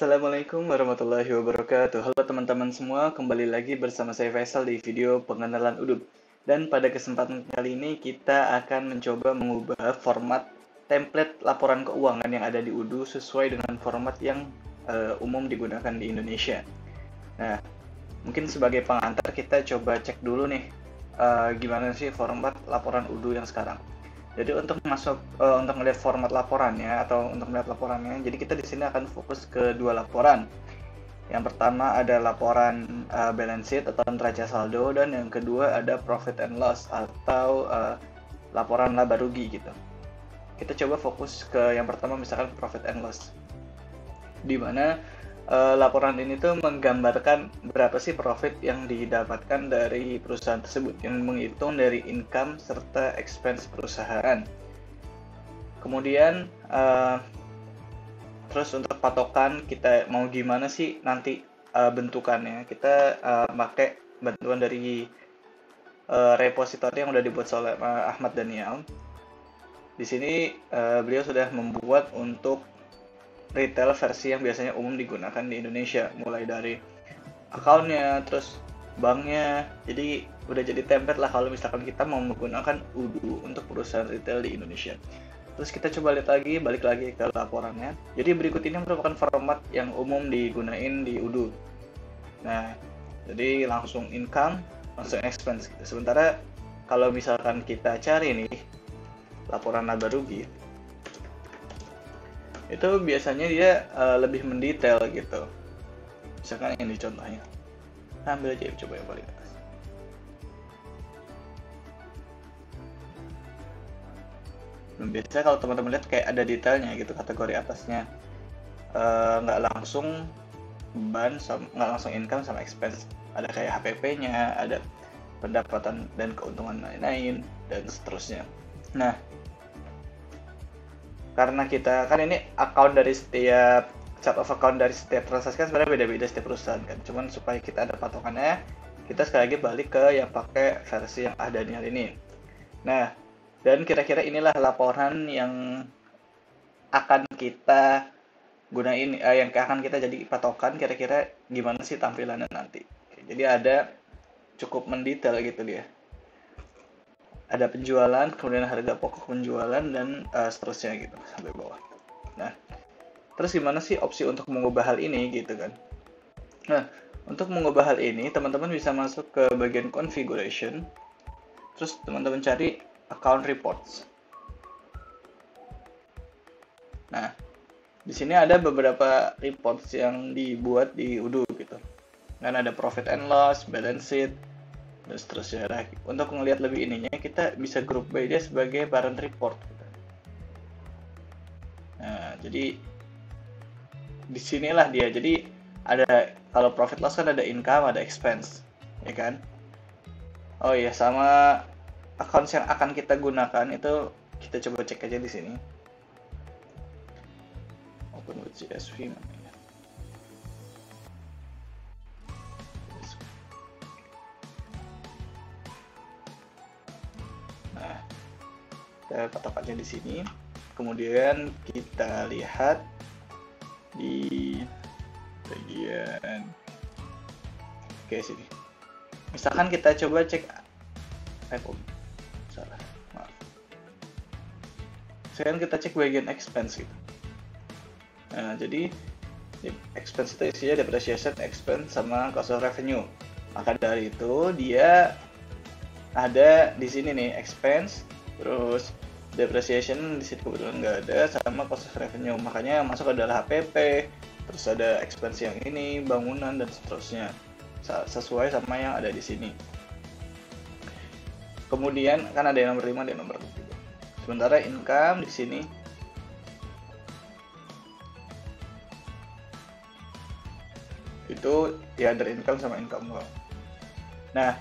Assalamualaikum warahmatullahi wabarakatuh. Halo teman-teman semua, kembali lagi bersama saya Faisal di video pengenalan Udud. Dan pada kesempatan kali ini kita akan mencoba mengubah format template laporan keuangan yang ada di Udu sesuai dengan format yang umum digunakan di Indonesia. Nah, mungkin sebagai pengantar kita coba cek dulu nih gimana sih format laporan Udu yang sekarang. Jadi untuk untuk melihat format laporannya atau untuk melihat laporannya, jadi kita di sini akan fokus ke dua laporan. Yang pertama ada laporan balance sheet atau neraca saldo, dan yang kedua ada profit and loss atau laporan laba rugi gitu. Kita coba fokus ke yang pertama, misalkan profit and loss, di mana laporan ini tuh menggambarkan berapa sih profit yang didapatkan dari perusahaan tersebut, yang menghitung dari income serta expense perusahaan. Kemudian terus untuk patokan kita mau gimana sih nanti bentukannya, kita pakai bantuan dari repositori yang udah dibuat oleh Ahmad Daniel. Di sini beliau sudah membuat untuk retail versi yang biasanya umum digunakan di Indonesia, mulai dari akunnya, terus banknya. Jadi udah jadi template lah kalau misalkan kita mau menggunakan Udu untuk perusahaan retail di Indonesia. Terus kita coba lihat lagi, balik lagi ke laporannya. Jadi berikut ini merupakan format yang umum digunain di Udu. Nah, jadi langsung income, langsung expense gitu. Sementara kalau misalkan kita cari nih laporan laba rugi, itu biasanya dia lebih mendetail gitu. Misalkan ini contohnya, ambil aja coba yang paling atas. Biasanya kalau teman-teman lihat kayak ada detailnya gitu, kategori atasnya nggak langsung beban, nggak langsung income sama expense, ada kayak HPP-nya, ada pendapatan dan keuntungan lain-lain, dan seterusnya. Nah, karena kita kan ini account dari setiap chart of account dari setiap transaksi kan sebenarnya beda-beda setiap perusahaan kan. Cuman supaya kita ada patokannya, kita sekali lagi balik ke yang pakai versi yang ada Daniel ini. Nah, dan kira-kira inilah laporan yang akan kita gunain, yang akan kita jadi patokan kira-kira gimana sih tampilannya nanti. Jadi ada cukup mendetail gitu dia. Ada penjualan, kemudian harga pokok penjualan, dan seterusnya gitu sampai bawah. Nah, terus gimana sih opsi untuk mengubah hal ini gitu kan? Nah, untuk mengubah hal ini teman-teman bisa masuk ke bagian configuration, terus teman-teman cari account reports. Nah, di sini ada beberapa reports yang dibuat di Udu gitu. Dan ada profit and loss, balance sheet, dan seterusnya. Nah, untuk melihat lebih ininya, kita bisa group by dia sebagai parent report gitu. Nah, jadi disinilah dia. Jadi ada, kalau profit loss kan ada income, ada expense, ya kan? Oh iya, sama accounts yang akan kita gunakan itu kita coba cek aja di sini. Open with CSV mana ya? Nah, kita patokannya di sini. Kemudian kita lihat di bagian sini. Misalkan kita coba cek salah, maaf. Sekarang kita cek bagian expense gitu. Nah, jadi expense itu isinya depreciation, expense, sama cost of revenue. Maka dari itu dia ada di sini nih expense, terus depreciation di situ kebetulan nggak ada, sama cost of revenue. Makanya yang masuk adalah HPP, terus ada expense yang ini, bangunan, dan seterusnya, sesuai sama yang ada di sini. Kemudian kan ada yang nomor 5, ada yang nomor 6 juga. Sementara income di sini itu ya ada income sama income loh. Nah,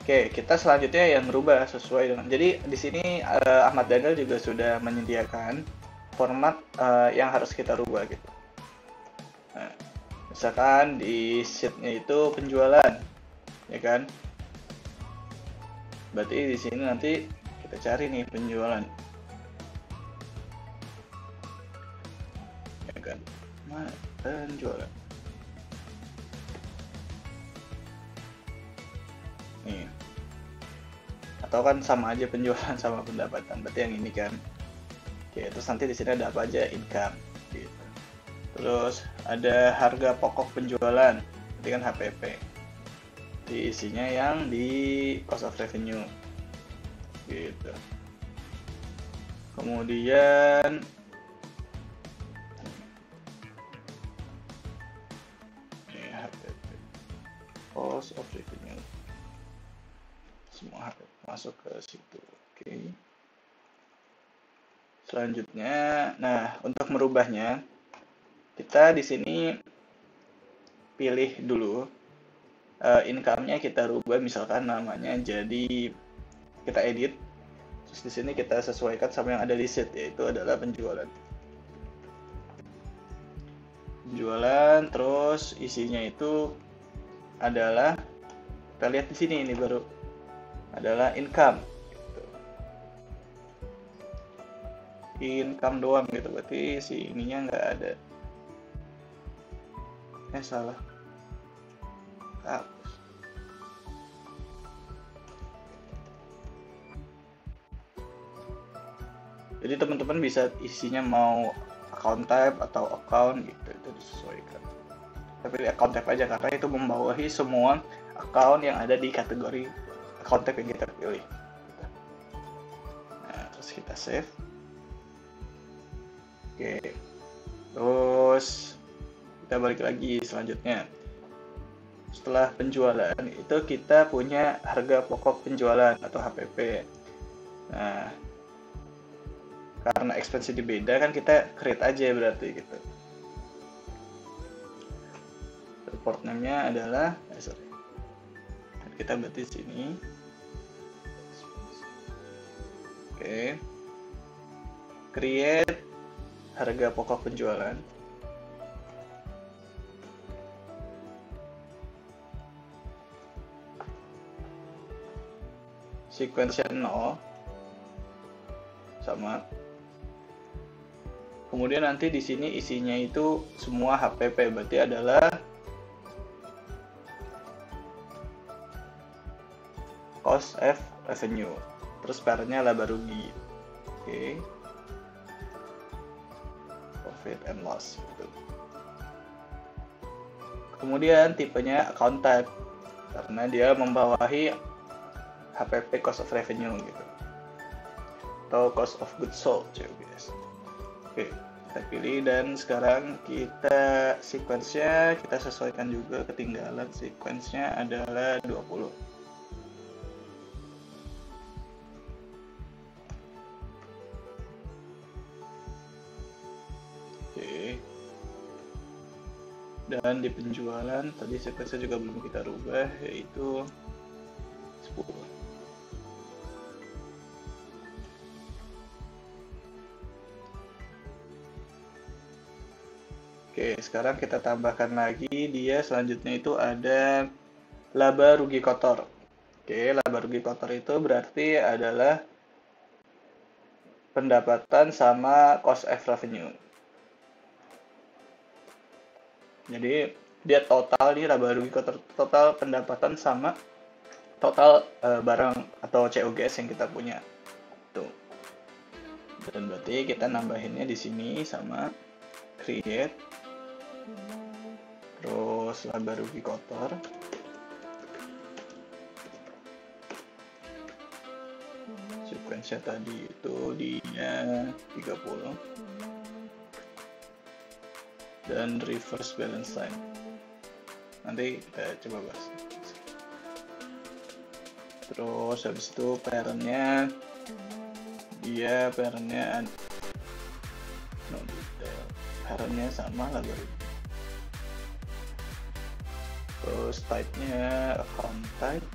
oke, kita selanjutnya yang berubah sesuai dengan. Jadi di sini Ahmad Daniel juga sudah menyediakan format yang harus kita rubah gitu. Nah, misalkan di sheet-nya itu penjualan, ya kan? Berarti di sini nanti kita cari nih penjualan, ya kan? penjualan. Nih. Atau kan sama aja penjualan sama pendapatan. Berarti yang ini kan. Oke, terus nanti di sini ada apa aja? Income gitu. Terus ada harga pokok penjualan. Berarti kan HPP. Diisinya yang di cost of revenue. Gitu. Kemudian ini HPP. Cost of revenue. Semua HPP masuk ke situ. Oke. Selanjutnya, nah untuk merubahnya kita di sini pilih dulu income-nya, kita rubah misalkan namanya jadi kita edit. Terus di sini kita sesuaikan sama yang ada di sheet, yaitu adalah penjualan. Penjualan, terus isinya itu adalah kita lihat di sini, ini baru adalah income. Income doang gitu, berarti si ininya nggak ada. Salah. Hapus. Jadi teman-teman bisa isinya mau account type atau account gitu, itu disesuaikan. Tapi account type aja karena itu membawahi semua account yang ada di kategori account type yang kita pilih. Nah, terus kita save. Oke, terus kita balik lagi selanjutnya. Setelah penjualan itu kita punya harga pokok penjualan atau HPP. Nah, karena expense beda kan kita create aja berarti gitu. Report name-nya adalah kita berarti sini. Oke. Create harga pokok penjualan. Sequence-nya 0 sama. Kemudian nanti di sini isinya itu semua HPP, berarti adalah cost of revenue. Terus parentnya laba rugi. Oke. Profit and loss gitu. Kemudian tipenya account type karena dia membawahi HPP cost of revenue gitu, atau cost of goods sold guys. Oke, kita pilih dan sekarang kita sequence-nya kita sesuaikan juga, ketinggalan sequence-nya adalah 20. Dan di penjualan tadi sequence juga belum kita rubah, yaitu 10. Oke, sekarang kita tambahkan lagi dia selanjutnya itu ada laba rugi kotor. Oke, laba rugi kotor itu berarti adalah pendapatan sama cost of revenue. Jadi dia total nih laba rugi kotor, total pendapatan sama total barang atau COGS yang kita punya. Tuh. Dan berarti kita nambahinnya di sini sama create. Terus laba rugi kotor. Sequence tadi itu dia 30. Dan reverse balance line. Nanti kita coba bahas. Terus habis itu parentnya dia parentnya no detail. Parentnya sama laba rugi. Terus type-nya account type,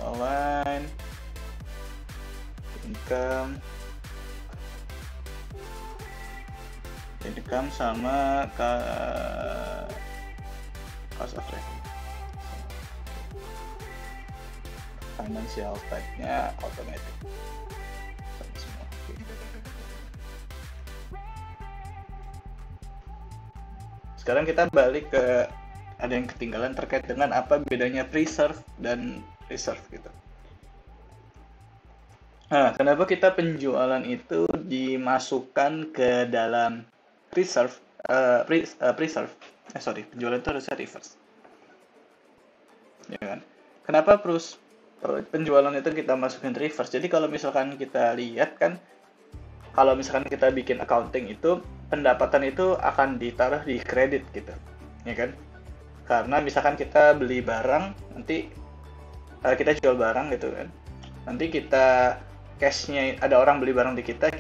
align, income sama cost of revenue. Financial type-nya automatic. Sama semua. Sekarang kita balik ke ada yang ketinggalan terkait dengan apa bedanya preserve dan reserve gitu. Nah, kenapa kita penjualan itu dimasukkan ke dalam preserve? Preserve. Sorry, penjualan itu harusnya reverse. Ya kan? Kenapa penjualan itu kita masukin reverse? Jadi kalau misalkan kita lihat kan, kalau misalkan kita bikin accounting itu, pendapatan itu akan ditaruh di kredit gitu, ya kan? Karena misalkan kita beli barang, nanti kita jual barang gitu kan, nanti kita cashnya, ada orang beli barang di kita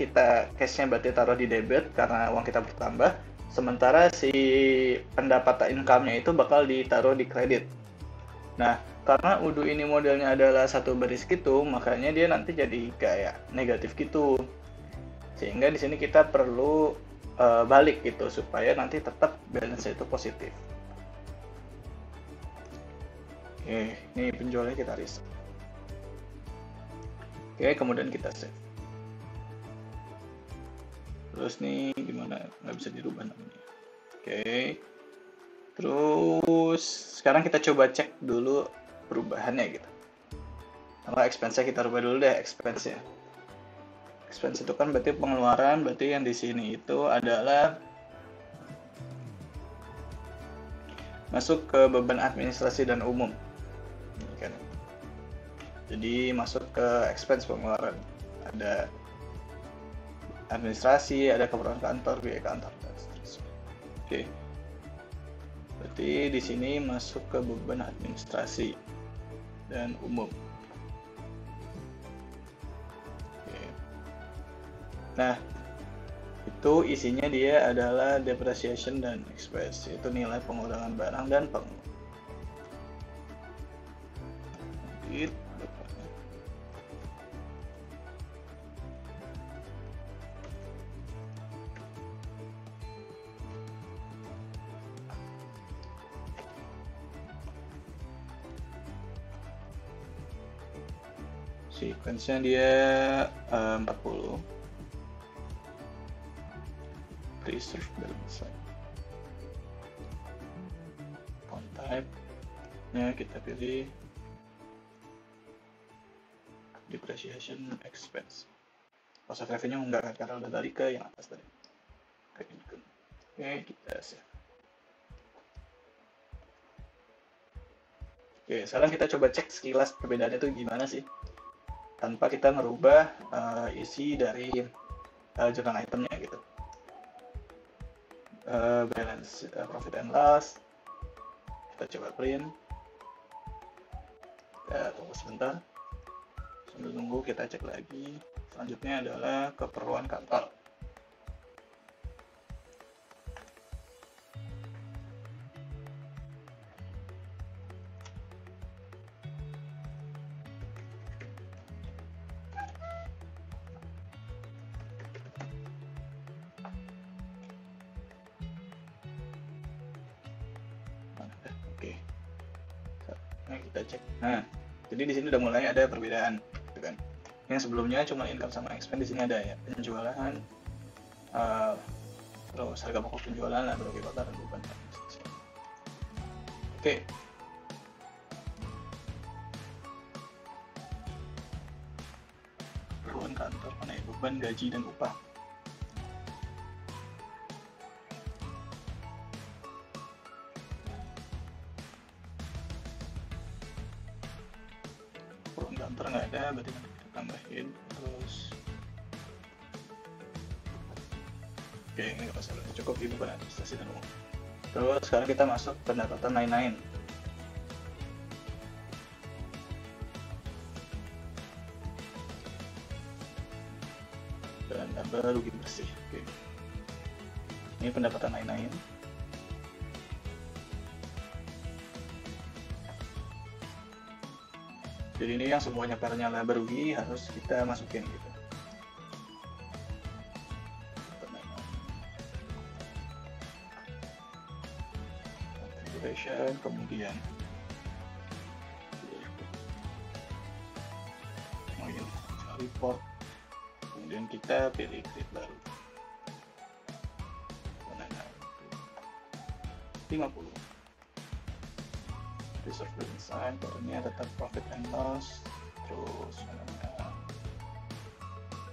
cashnya berarti taruh di debit karena uang kita bertambah, sementara si pendapatan income-nya itu bakal ditaruh di kredit. Nah, karena Udu ini modelnya adalah satu baris gitu, makanya dia nanti jadi kayak negatif gitu. Sehingga di sini kita perlu balik gitu supaya nanti tetap balance itu positif. Oke, ini penjualnya kita reset. Oke, kemudian kita save. Terus nih gimana? Nggak bisa dirubah namanya. Oke. Terus sekarang kita coba cek dulu perubahannya gitu. Apa expense-nya kita rubah dulu deh expense-nya. Expense itu kan berarti pengeluaran, berarti yang di sini itu adalah masuk ke beban administrasi dan umum. Ini kan. Jadi masuk ke expense pengeluaran. Ada administrasi, ada keperluan kantor, biaya kantor, dan seterusnya. Oke. Berarti di sini masuk ke beban administrasi dan umum. Oke. Nah, itu isinya dia adalah depreciation dan expense, yaitu nilai pengurangan barang dan pengeluaran. Sequence-nya dia 40. Preserve balance. Font type-nya kita pilih depreciation expense. Cost of revenue enggak kan, karena udah balik ke yang atas tadi. Oke, kita save. Oke, sekarang kita coba cek sekilas perbedaannya itu gimana sih, tanpa kita merubah isi dari jurnal itemnya gitu. Balance profit and loss, kita coba print. Kita tunggu sebentar, sambil nunggu kita cek lagi. Selanjutnya adalah keperluan kantor. Oke. Nah, kita cek. Nah, jadi di sini udah mulai ada perbedaan, gitu kan. Yang sebelumnya cuma income sama expense, di sini ada ya penjualan, terus harga pokok penjualan, rugi bakar dan beban. Oke. Keperluan kantor, mana ya, beban, gaji dan upah. Kantor nggak ada, berarti nanti kita tambahin. Terus oke, ini nggak masalah, cukup di beban administrasi dan umum. Terus sekarang kita masuk pendapatan lain-lain. Dan tambah rugi bersih. Oke. Ini pendapatan lain-lain. Jadi ini yang semuanya parahnya laba rugi harus kita masukin gitu. Configuration, kemudian report, kemudian kita pilih grid baru. 50. Reserve design, barunya tetap profit and loss. Terus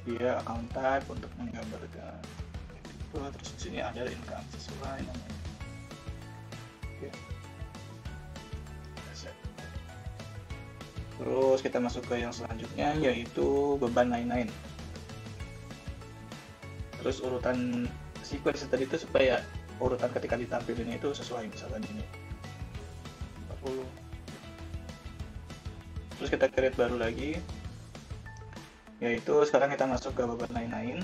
dia account type untuk menggambarkan itu. Terus di sini ada income sesuai namanya. Oke. Terus kita masuk ke yang selanjutnya, yaitu beban lain-lain. Terus urutan sequence tadi itu supaya urutan ketika ditampilin itu sesuai, misalkan ini 40. Terus kita create baru lagi, yaitu sekarang kita masuk ke beban lain-lain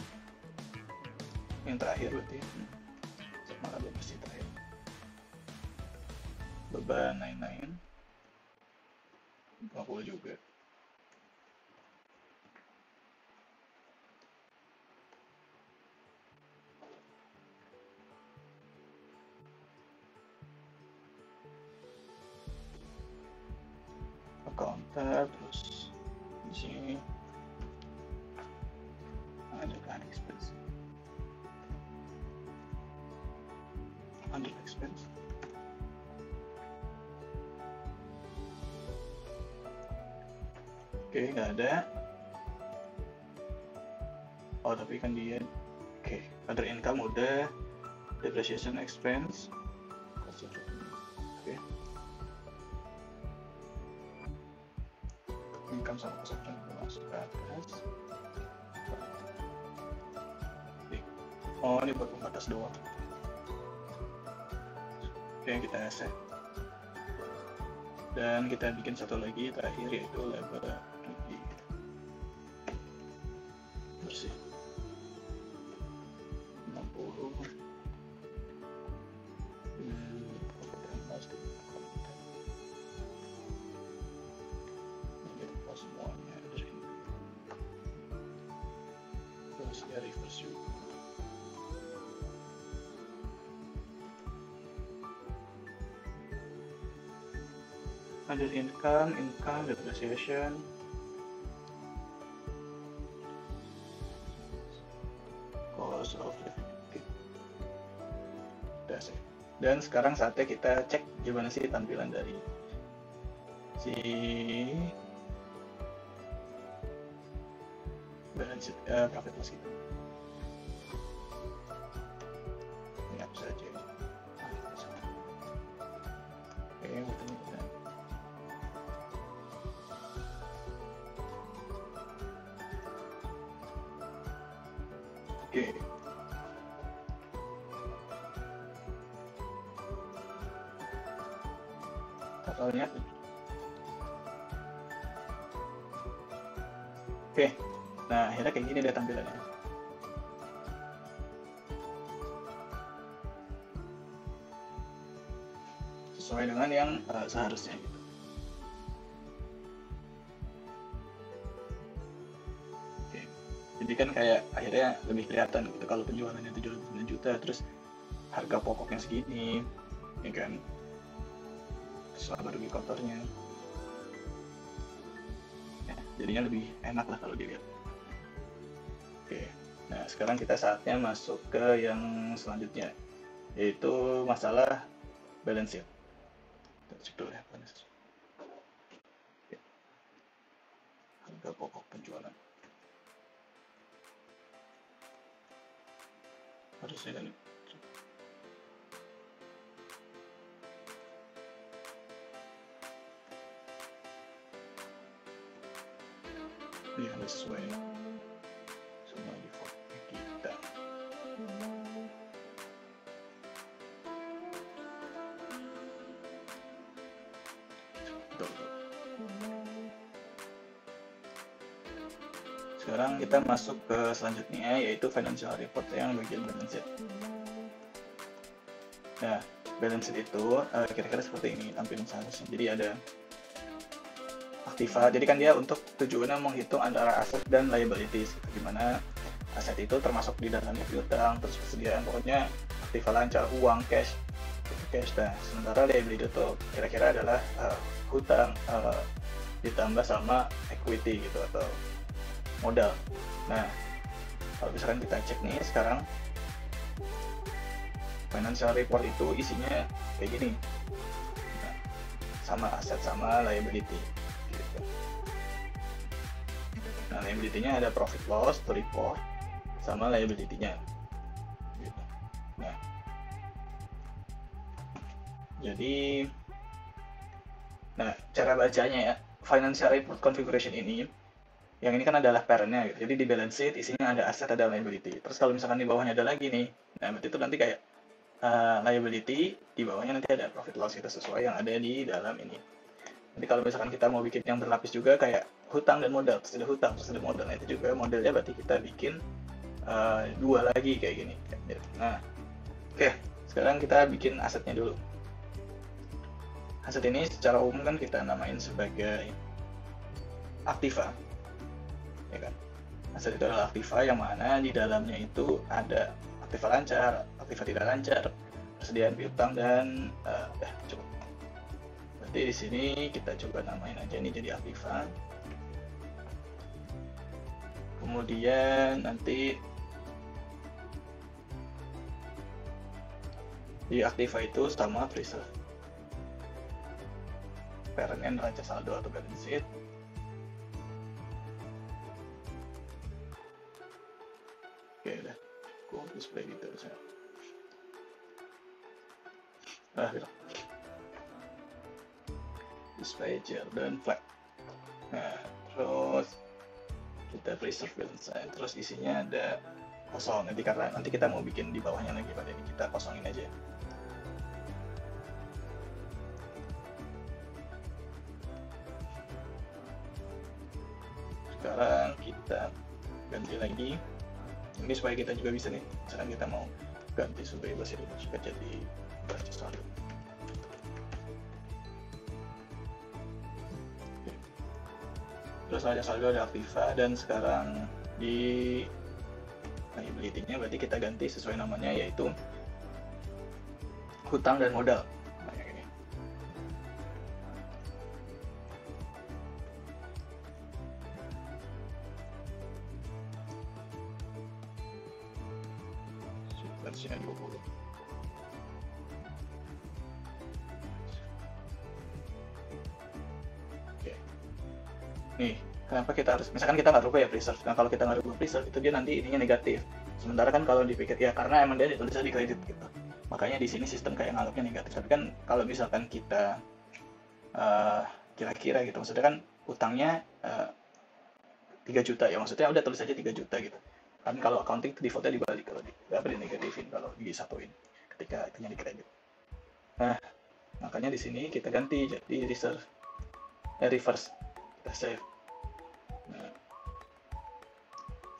yang terakhir berarti malah belum pasti terakhir. Beban lain-lain 50 juga. Counter, terus di sini ada expense, under expense. Oke, nggak ada. Oh, tapi kan dia. Oke, other income udah, depreciation expense. Oke. Income sama consumption masuk ke atas. Oh, ini buat pembatas doang. Oke, kita set. Dan kita bikin satu lagi terakhir, yaitu label bersih 60. Semuanya dari ini. Terus ya reverse juga. Ada income, depreciation, cost of living. Dan sekarang saatnya kita cek gimana sih tampilan dari si balance sheet, profit loss kita. Ini apa saja? Oke, kita. Oke. Totalnya. Oke. Nah, akhirnya kayak gini deh tampilannya. Sesuai dengan yang seharusnya gitu. Oke. Jadi kan kayak akhirnya lebih kelihatan gitu kalau penjualannya 79 juta, terus harga pokoknya segini, ya kan? Selama rugi kotornya. Ya, jadinya lebih enak lah kalau dilihat. Oke, nah sekarang kita saatnya masuk ke yang selanjutnya, yaitu masalah balance sheet. Kita cek dulu ya, harga pokok penjualan. Harusnya kan ini harus sesuai semua defaultnya kita. Sekarang kita masuk ke selanjutnya, yaitu financial report yang bagian balance sheet. Nah, balance sheet itu kira-kira seperti ini tampilan seharusnya. Jadi ada aktiva, jadi kan dia untuk tujuannya menghitung antara aset dan liabilities, dimana aset itu termasuk di dalamnya piutang, terus persediaan, pokoknya aktiva lancar, uang, cash. Nah, sementara liability itu kira-kira adalah hutang ditambah sama equity gitu atau modal. Nah, kalau misalkan kita cek nih sekarang Financial report itu isinya kayak gini, nah, sama aset sama liability gitu. Nah, liability-nya ada profit loss to report sama liability-nya gitu. Nah, jadi cara bacanya ya, financial report configuration ini, yang ini kan adalah parent-nya gitu. Jadi di balance sheet isinya ada aset, ada liability. Terus kalau misalkan di bawahnya ada lagi nih, nah berarti itu nanti kayak liability, di bawahnya nanti ada profit loss kita sesuai yang ada di dalam ini. Jadi kalau misalkan kita mau bikin yang berlapis juga kayak hutang dan modal, terus ada hutang, terus ada modal, nah itu juga modelnya berarti kita bikin dua lagi kayak gini. Nah, oke, sekarang kita bikin asetnya dulu. Aset ini secara umum kan kita namain sebagai aktiva, ya kan? Aset itu adalah aktiva yang mana di dalamnya itu ada aktiva lancar, aktiva tidak lancar, persediaan piutang dan cukup. Berarti di sini kita coba namain aja ini jadi aktiva. Kemudian nanti di aktiva itu sama reserve, parent and neraca saldo atau balance sheet. Oke, udah aku display gitu saja. Gitu. Display dan flag. Nah, terus kita preserve balance sheet, terus isinya ada kosong. Karena nanti kita mau bikin di bawahnya lagi, pada ini kita kosongin aja. Sekarang kita ganti lagi ini supaya kita juga bisa nih, misalkan kita mau ganti supaya bahasa ini juga jadi bahasa saldo. Terus ada saldo, ada aktiva, dan sekarang di liability-nya berarti kita ganti sesuai namanya, yaitu hutang dan modal. Versinya 20. Oke. Nih, kenapa kita harus, misalkan kita nggak rubah ya preserve. Nah, kalau kita nggak rubah preserve itu dia nanti ininya negatif. Sementara kan kalau dipikir ya karena emang dia ditulisnya di kredit gitu. Makanya di sini sistem kayak nganggapnya negatif. Tapi kan kalau misalkan kita kira-kira gitu, maksudnya kan utangnya 3 juta ya, maksudnya udah tulis aja 3 juta gitu. Kan kalau accounting itu defaultnya dibalik, kalau di negatifin kalau disatuin ketika itunya di kredit. Nah, makanya di sini kita ganti jadi reverse, kita save. Nah,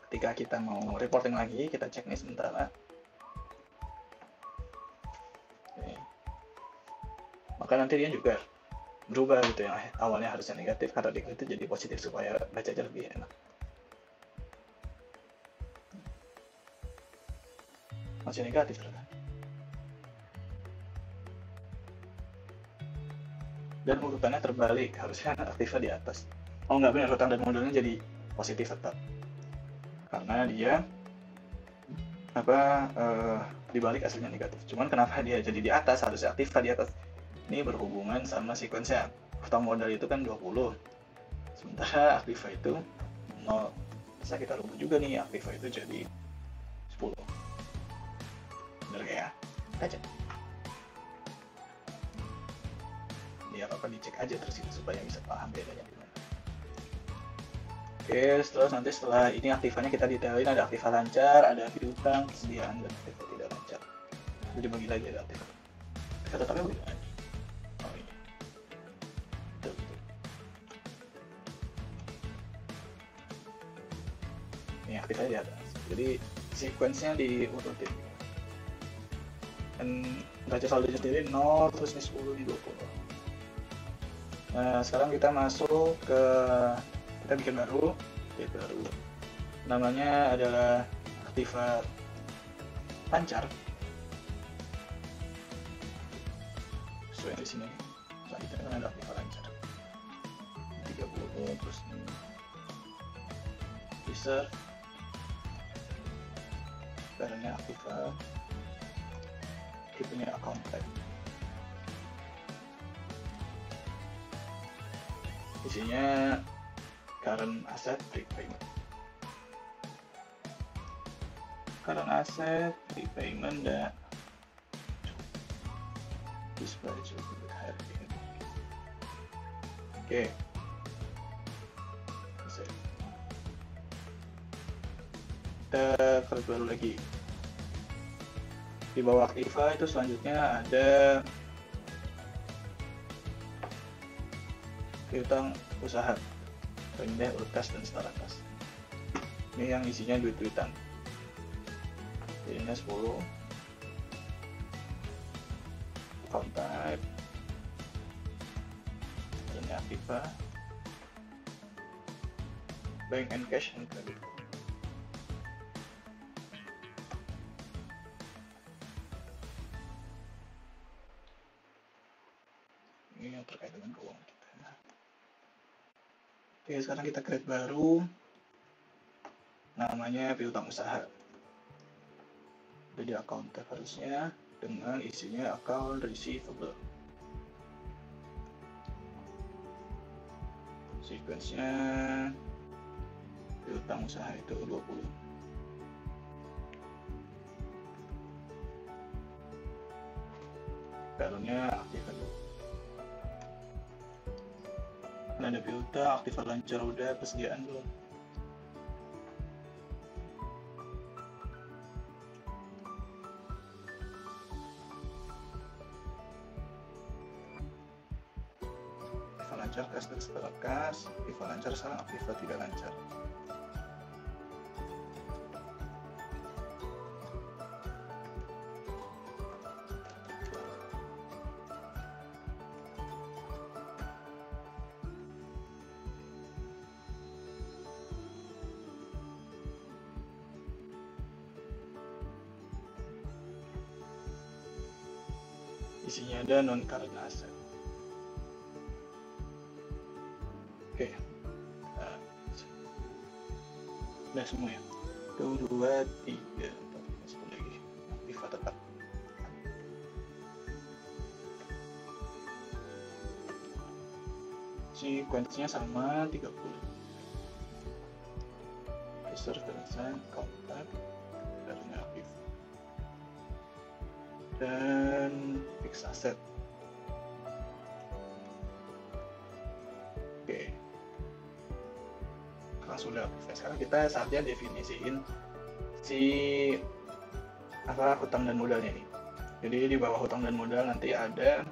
ketika kita mau reporting lagi, kita cek nih sementara. Oke. Maka nanti dia juga berubah gitu ya, awalnya harusnya negatif karena di kredit jadi positif supaya baca aja lebih enak. Masih negatif ternyata. Dan urutannya terbalik, harusnya aktiva di atas. Oh nggak benar, hutang dan modalnya jadi positif tetap. Karena dia dibalik hasilnya negatif. Cuman kenapa dia jadi di atas, harusnya aktiva di atas. Ini berhubungan sama sequence-nya. Hutang modal itu kan 20. Sementara aktiva itu 0. Bisa kita rubah juga nih, aktiva itu jadi 10. Bener ya? Kita cek. Ya apa dicek aja terus itu supaya bisa paham bedanya gimana. Oke, nanti setelah ini aktivanya kita detailin, ada aktiva lancar, ada piutang, kesediaan, dan aktiva tidak lancar. Itu dibagi lagi, ada aktiva. Aktiva tetapnya bagi lagi. Oh ini. Betul. Ini aktiva di atas. Jadi sequence-nya diurutin. Dan neraca saldonya sendiri 0, terus ini 10, di 20. Nah, sekarang kita masuk ke, kita bikin baru, namanya adalah aktiva lancar. Sesuai di sini, selanjutnya ada aktiva lancar 30, terus reserve, karena aktiva tipenya account type. Isinya current asset, prepayment. Current asset, prepayment, dan display harga. Oke. Kita create baru lagi. Di bawah aktiva itu selanjutnya ada piutang usaha, rendah, ulkas, dan setara kas. Ini yang isinya duit-duitan. Jadinya 10. Account type, ini aktiva, bank and cash and credit. Ini yang terkait dengan keuangan kita. Oke, sekarang kita create baru, namanya piutang usaha. Jadi account type harusnya dengan isinya account receivable. Sequence-nya piutang usaha itu 20. Barunya aktifkan dulu. Ada piutang, aktifan lancar udah, persediaan belum? Aktifan lancar, kas dan setara kas, aktifan lancar, sekarang aktifan tidak lancar. Isinya ada non current asset. Oke, udah semua ya. 1, 2, 3, 4, 5, 10 lagi. Aktiva tetap. Sequence-nya sama 30. Reserve dan kontak karena aktif. Dan fixed asset. Oke. Kalau sudah aktif, sekarang kita saatnya definisiin si hutang dan modalnya nih. Jadi di bawah hutang dan modal nanti ada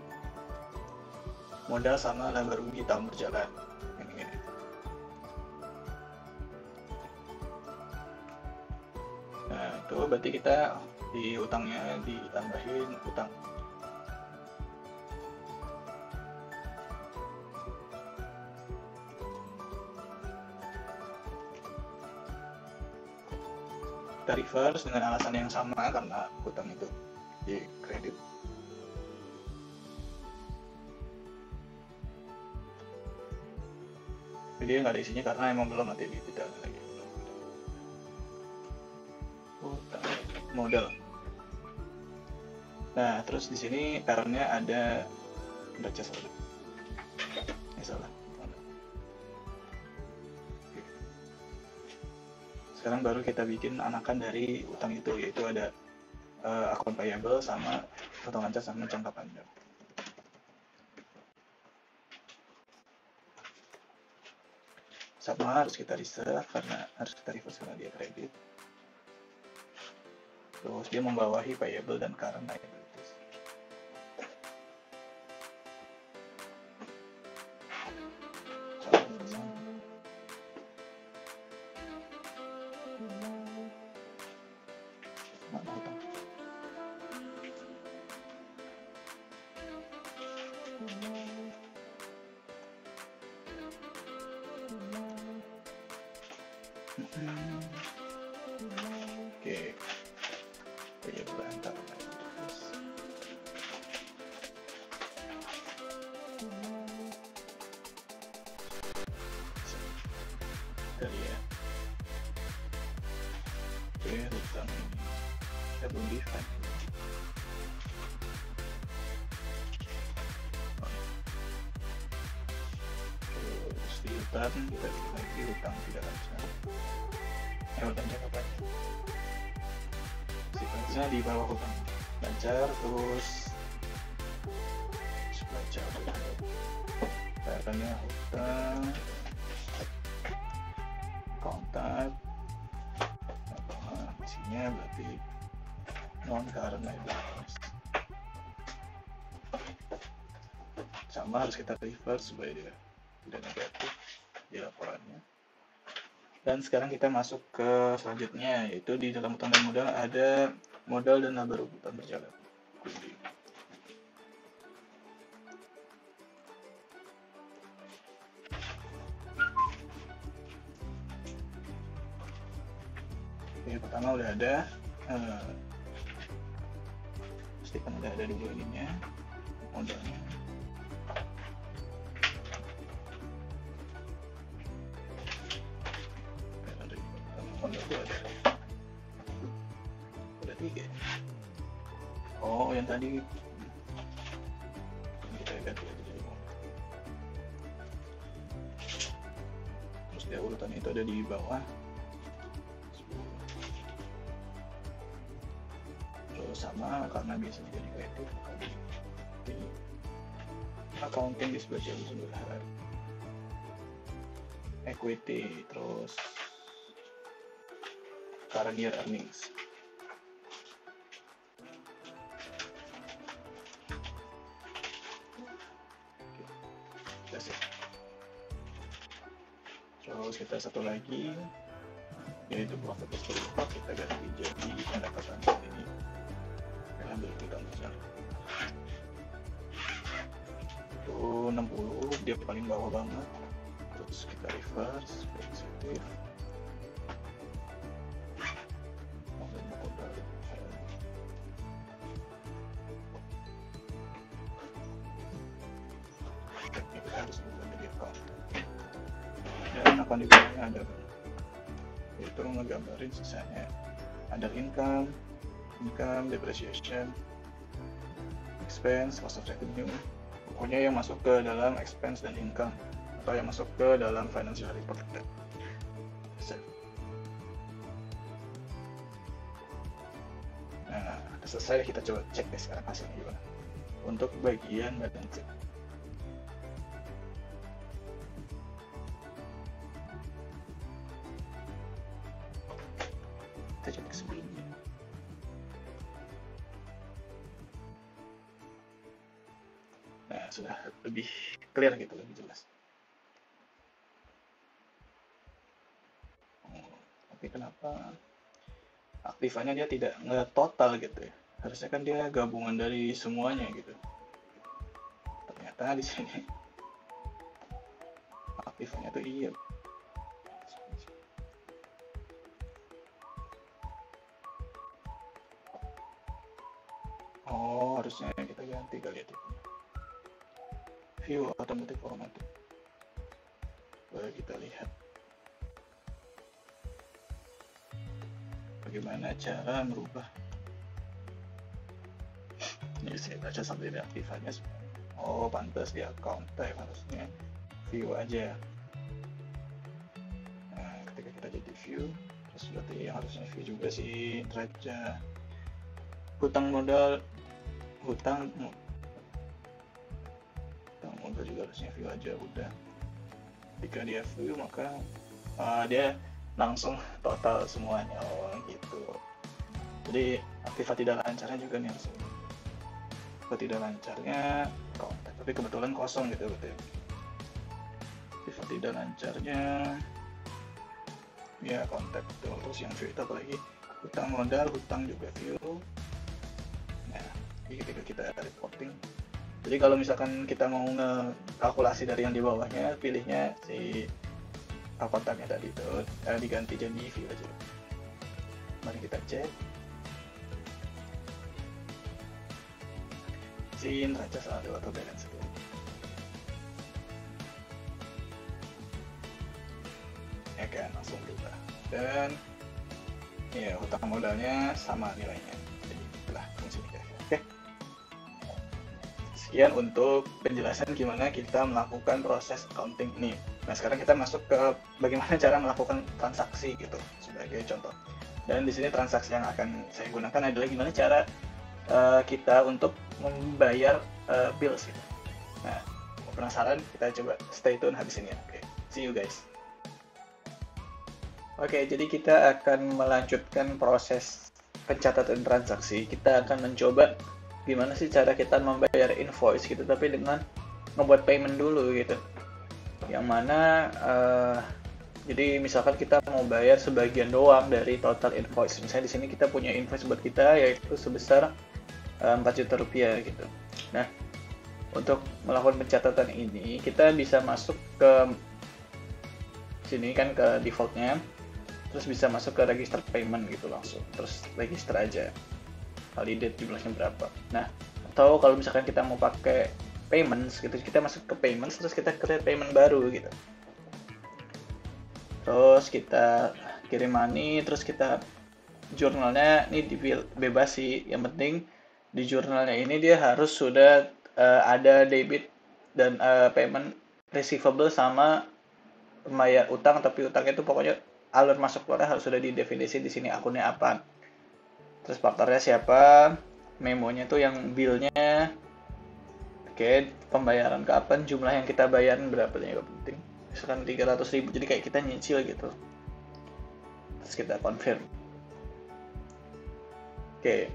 modal sama laba rugi tahun berjalan. Ini. Nah, itu berarti kita di utangnya ditambahin utang. Kita reverse dengan alasan yang sama karena utang itu di kredit. Jadi nggak ada isinya karena emang belum nanti tidak lagi. Utang modal. Nah, terus di sini parentnya ada baca salah. Salah. Sekarang baru kita bikin anakan dari utang itu, yaitu ada akun payable sama potong lancar sama jangka panjang. Sama harus kita reserve karena harus kita reverse karena dia kredit. Terus dia membawahi payable dan current liabilities. Oke. Payable antar liabilities. Dari ya. Oke, hutang ini kita belum define. hutang, kita pilih lagi hutang tidak lancar, hutang jangka panjang. Sequence-nya di bawah hutang lancar, terus baca caranya hutang kontak, isinya berarti non current liabilities. Sama harus kita reverse supaya dia tidak negatif di laporannya. Dan sekarang kita masuk ke selanjutnya, yaitu di dalam hutang dan modal ada modal dan laba hutang berjalan. Oke, pertama udah ada, pastikan udah ada dulu ininya, modalnya. Modal itu ada 3. Oh, yang tadi kita ganti aja jadi modal. Terus dia urutan itu ada di bawah. Sama karena biasanya jadi kreatif, maka di accounting disebut jadi sederhana. Equity, terus current year earnings. Terus kita satu lagi, yaitu profit history report, kita ganti jadi pendapatan ini. Ambil hutang besar itu 60, dia paling bawah banget. Terus kita reverse positif, kita harus menjadi account dan akan di bawahnya ada itu ngegambarin sisanya, ada income, depreciation, expense, cost of revenue, pokoknya yang masuk ke dalam expense dan income atau yang masuk ke dalam financial report. Nah, selesai, kita coba cek deh sekarang hasilnya gimana untuk bagian balance sheet. Kita cek sebelumnya. Nah, sudah lebih clear gitu, lebih jelas. Tapi kenapa aktifannya dia tidak nge-total gitu ya? Harusnya kan dia gabungan dari semuanya gitu. Ternyata di sini aktifannya tuh iya. Oh, harusnya kita ganti kali ya tipenya. View automatic formatting. Boleh kita lihat bagaimana cara merubah. Ini saya baca sampai di aktifannya. Oh, pantas di account type harusnya view aja. Nah, ketika kita jadi view, terus berarti yang harusnya view juga sih neraca hutang modal, hutang modal juga harusnya view aja udah. Jika dia view maka dia langsung total semuanya. Oh gitu. Jadi aktifat tidak lancarnya juga nih harusnya. Aktifat tidak lancarnya kontak, tapi kebetulan kosong gitu betul. Aktifat tidak lancarnya ya kontak tuh. Terus yang view itu apalagi hutang modal, hutang juga view. Nah, ketika kita reporting. Jadi kalau misalkan kita mau ngekalkulasi dari yang di bawahnya, pilihnya si kontaknya tadi itu diganti jadi view aja. Mari kita cek. Si neraca saldo atau balance sheet. Ya kan, langsung berubah. Dan ya hutang modalnya sama nilainya. Jadi itulah fungsi negatif. Oke. Sekian untuk penjelasan gimana kita melakukan proses accounting ini. Nah, sekarang kita masuk ke bagaimana cara melakukan transaksi gitu sebagai contoh. Dan di sini transaksi yang akan saya gunakan adalah gimana cara kita untuk membayar bills gitu. Nah, penasaran? Kita coba stay tune habis ini ya. Oke, see you guys. Oke, jadi kita akan melanjutkan proses pencatatan transaksi. Kita akan mencoba gimana sih cara kita membayar invoice gitu, tapi dengan membuat payment dulu gitu. Yang mana jadi misalkan kita mau bayar sebagian doang dari total invoice. Misalnya di sini kita punya invoice buat kita yaitu sebesar 4 juta rupiah gitu. Nah, untuk melakukan pencatatan ini kita bisa masuk ke sini kan, ke defaultnya, terus bisa masuk ke register payment gitu langsung, terus register aja validate jumlahnya berapa. Nah, atau kalau misalkan kita mau pakai payments gitu, kita masuk ke payments terus kita create payment baru gitu. Terus kita kirim money, terus kita jurnalnya ini bebas sih. Yang penting di jurnalnya ini dia harus sudah ada debit dan payment receivable sama pembayar utang, tapi utang itu pokoknya alur masuk keluarnya harus sudah didefinisi di sini akunnya apa. Terus faktornya siapa, memonya tuh yang billnya, oke, pembayaran kapan, jumlah yang kita bayarin berapa, ini juga penting. Misalkan 300.000, jadi kayak kita nyicil gitu. Terus kita confirm. Oke,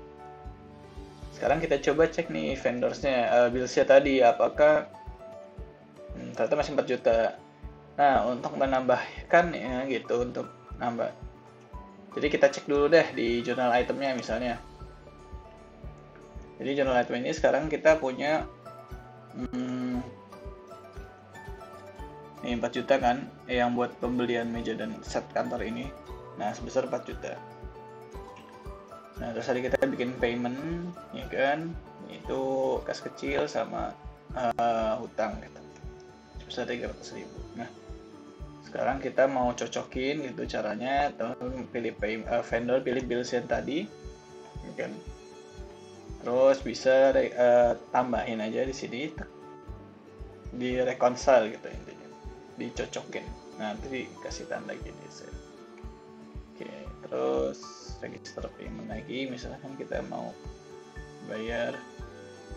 sekarang kita coba cek nih vendorsnya, billsnya tadi apakah ternyata masih 4 juta. Nah, untuk menambahkan ya gitu, untuk nambah, jadi kita cek dulu deh di journal itemnya misalnya. Jadi journal item ini sekarang kita punya ini 4 juta kan, yang buat pembelian meja dan set kantor ini. Nah, sebesar 4 juta. Nah, terus tadi kita bikin payment, ya kan, itu kas kecil sama hutang gitu, sebesar 300.000. Nah, sekarang kita mau cocokin gitu caranya, pilih vendor, pilih bills yang tadi, kan? Terus bisa tambahin aja di sini, di reconcile gitu intinya, dicocokin. Nanti dikasih tanda gini sih. Oke, terus register payment lagi, misalkan kita mau bayar,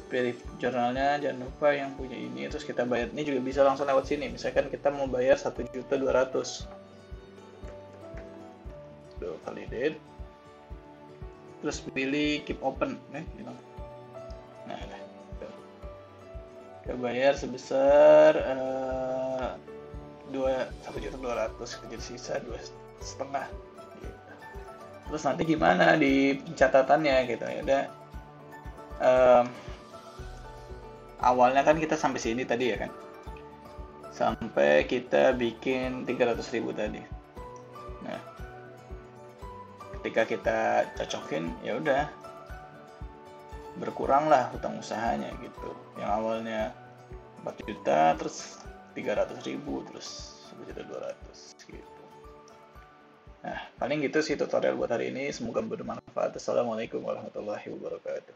pilih jurnalnya, jangan lupa yang punya ini, terus kita bayar. Ini juga bisa langsung lewat sini, misalkan kita mau bayar 1.200.000, validate, terus pilih keep open, gitu. Nah, kita bayar sebesar 1.200.000, kecil sisa 2,5 gitu. Terus nanti gimana di pencatatannya gitu ya udah. Awalnya kan kita sampai sini tadi ya kan, sampai kita bikin 300.000 tadi. Nah, ketika kita cocokin ya udah berkurang lah hutang usahanya gitu, yang awalnya 4 juta terus 300.000 terus 1.200.000 gitu. Nah, paling gitu sih tutorial buat hari ini, semoga bermanfaat. Assalamualaikum warahmatullahi wabarakatuh.